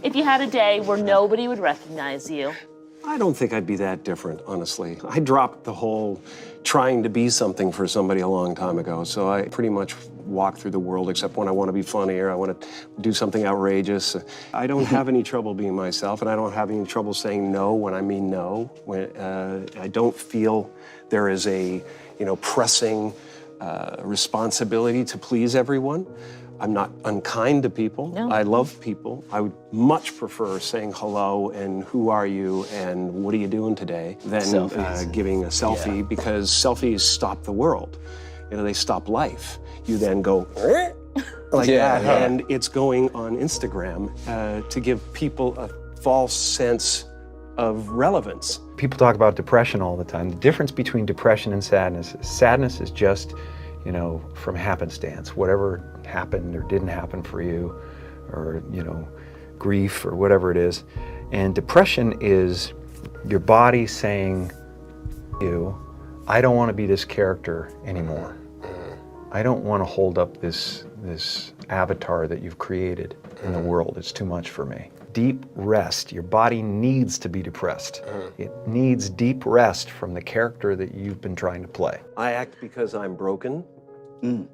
If you had a day where nobody would recognize you? I don't think I'd be that different, honestly. I dropped the whole trying to be something for somebody a long time ago, so I pretty much walk through the world except when I want to be funny or I want to do something outrageous. I don't have any trouble being myself, and I don't have any trouble saying no when I mean no. I don't feel there is a, pressing responsibility to please everyone. I'm not unkind to people. No. I love people. I would much prefer saying hello and who are you and what are you doing today than giving a selfie, because selfies stop the world. They stop life. You then go like that, and it's going on Instagram to give people a false sense of relevance. People talk about depression all the time. The difference between depression and sadness is just, from happenstance. Whatever happened or didn't happen for you, or, grief or whatever it is. And depression is your body saying, I don't want to be this character anymore. I don't want to hold up this avatar that you've created in the world. It's too much for me. Deep rest. Your body needs to be depressed. It needs deep rest from the character that you've been trying to play. I act because I'm broken in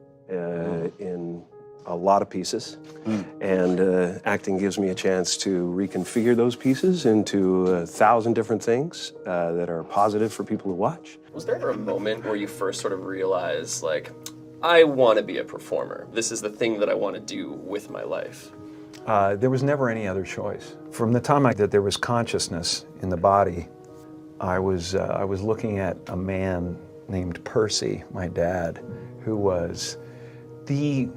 a lot of pieces, and acting gives me a chance to reconfigure those pieces into 1,000 different things that are positive for people to watch. Was there ever a moment where you first sort of realized, like, I want to be a performer. This is the thing that I want to do with my life? There was never any other choice. From the time that there was consciousness in the body, I was looking at a man named Percy, my dad, who was the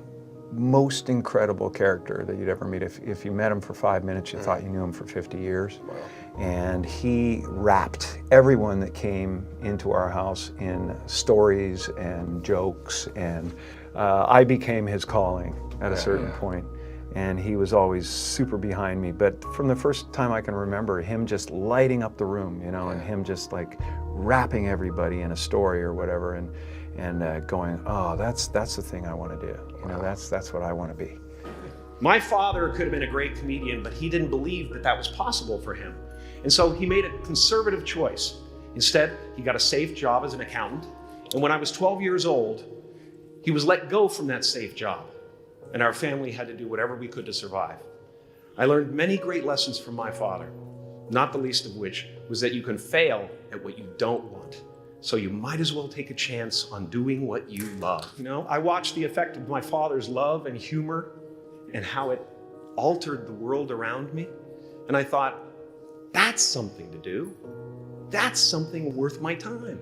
most incredible character that you'd ever meet. If you met him for 5 minutes, you thought you knew him for 50 years. Wow. And he wrapped everyone that came into our house in stories and jokes, and I became his calling at a certain point. And he was always super behind me. But from the first time I can remember, him just lighting up the room, and him just like wrapping everybody in a story or whatever, and going, oh, that's the thing I want to do. That's what I want to be. My father could have been a great comedian, but he didn't believe that was possible for him. And so he made a conservative choice. Instead, he got a safe job as an accountant. And when I was 12 years old, he was let go from that safe job. And our family had to do whatever we could to survive. I learned many great lessons from my father, not the least of which was that you can fail at what you don't want. So you might as well take a chance on doing what you love. I watched the effect of my father's love and humor and how it altered the world around me. And I thought, that's something to do. That's something worth my time.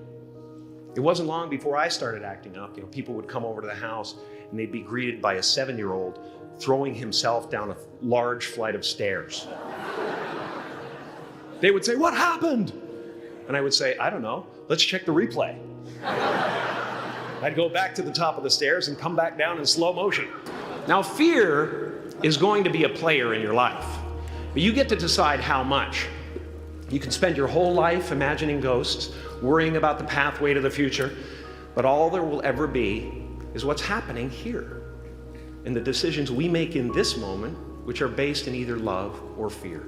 It wasn't long before I started acting up. People would come over to the house and they'd be greeted by a 7-year-old throwing himself down a large flight of stairs. They would say, "What happened?" And I would say, "I don't know. Let's check the replay." I'd go back to the top of the stairs and come back down in slow motion. Now, fear is going to be a player in your life, but you get to decide how much. You can spend your whole life imagining ghosts, worrying about the pathway to the future, but all there will ever be is what's happening here, and the decisions we make in this moment, which are based in either love or fear.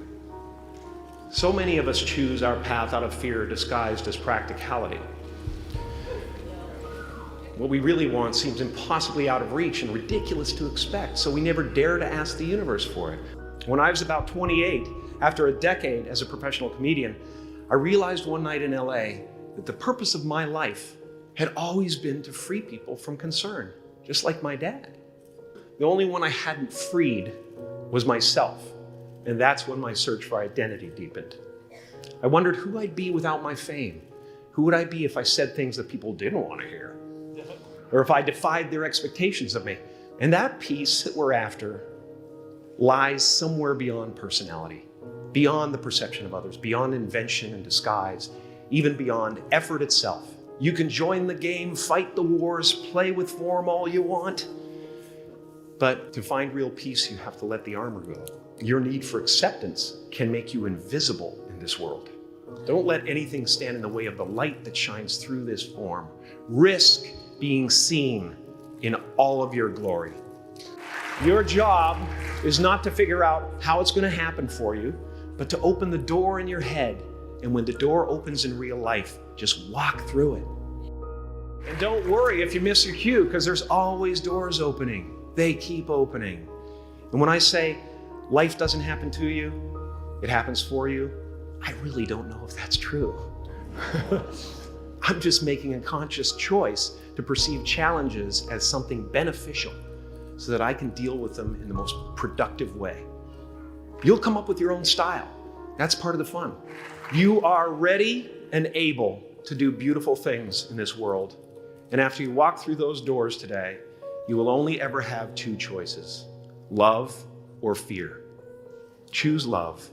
So many of us choose our path out of fear disguised as practicality. What we really want seems impossibly out of reach and ridiculous to expect, so we never dare to ask the universe for it. When I was about 28, after a decade as a professional comedian, I realized one night in LA that the purpose of my life had always been to free people from concern, just like my dad. The only one I hadn't freed was myself, and that's when my search for identity deepened. I wondered who I'd be without my fame. Who would I be if I said things that people didn't want to hear? Or if I defied their expectations of me? And that piece that we're after lies somewhere beyond personality, beyond the perception of others, beyond invention and disguise, even beyond effort itself. You can join the game, fight the wars, play with form all you want. But to find real peace, you have to let the armor go. Your need for acceptance can make you invisible in this world. Don't let anything stand in the way of the light that shines through this form. Risk being seen in all of your glory. Your job is not to figure out how it's going to happen for you, but to open the door in your head. And when the door opens in real life, just walk through it. And don't worry if you miss your cue, because there's always doors opening. They keep opening. And when I say life doesn't happen to you, it happens for you, I really don't know if that's true. I'm just making a conscious choice to perceive challenges as something beneficial so that I can deal with them in the most productive way. You'll come up with your own style. That's part of the fun. You are ready and able to do beautiful things in this world. And after you walk through those doors today, you will only ever have two choices: love or fear. Choose love,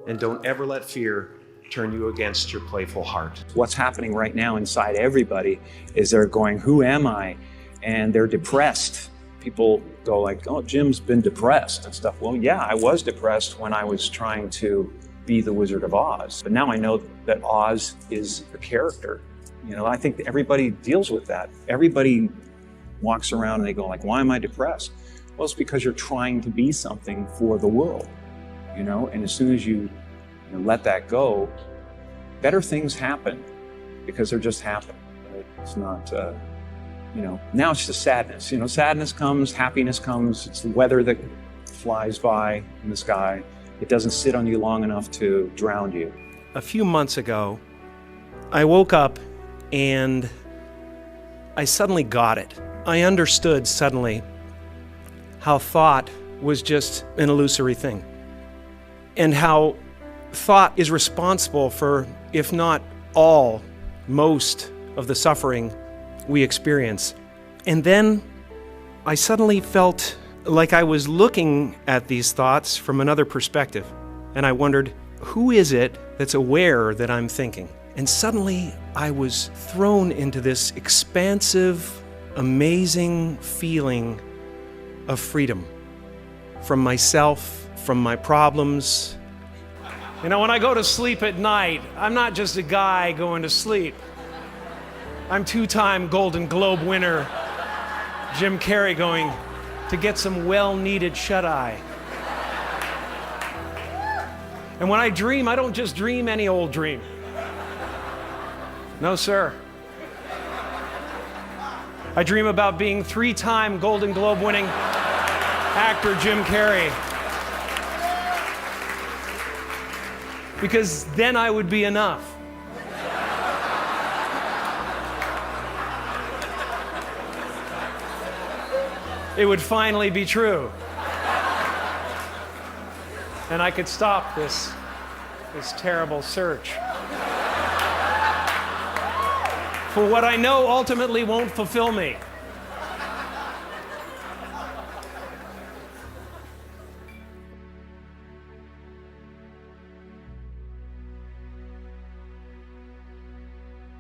and don't ever let fear turn you against your playful heart. What's happening right now inside everybody is they're going, who am I? And they're depressed. People go like, oh, Jim's been depressed and stuff. Well, yeah, I was depressed when I was trying to be the Wizard of Oz. But now I know that Oz is a character. You know, I think everybody deals with that. Everybody walks around and they go like, why am I depressed? Well, it's because you're trying to be something for the world, you know? And as soon as you let that go, better things happen because they're just happen. It's not, now it's just sadness. You know, sadness comes, happiness comes. It's the weather that flies by in the sky. It doesn't sit on you long enough to drown you. A few months ago, I woke up and I suddenly got it. I understood suddenly how thought was just an illusory thing, and how thought is responsible for, if not all, most of the suffering we experience. And then I suddenly felt like I was looking at these thoughts from another perspective. And I wondered, who is it that's aware that I'm thinking? And suddenly I was thrown into this expansive, amazing feeling of freedom from myself, from my problems. You know, when I go to sleep at night, I'm not just a guy going to sleep. I'm two-time Golden Globe winner Jim Carrey going to get some well-needed shut-eye. And when I dream, I don't just dream any old dream. No, sir. I dream about being three-time Golden Globe winning actor Jim Carrey. Because then I would be enough. It would finally be true. And I could stop this terrible search for what I know ultimately won't fulfill me.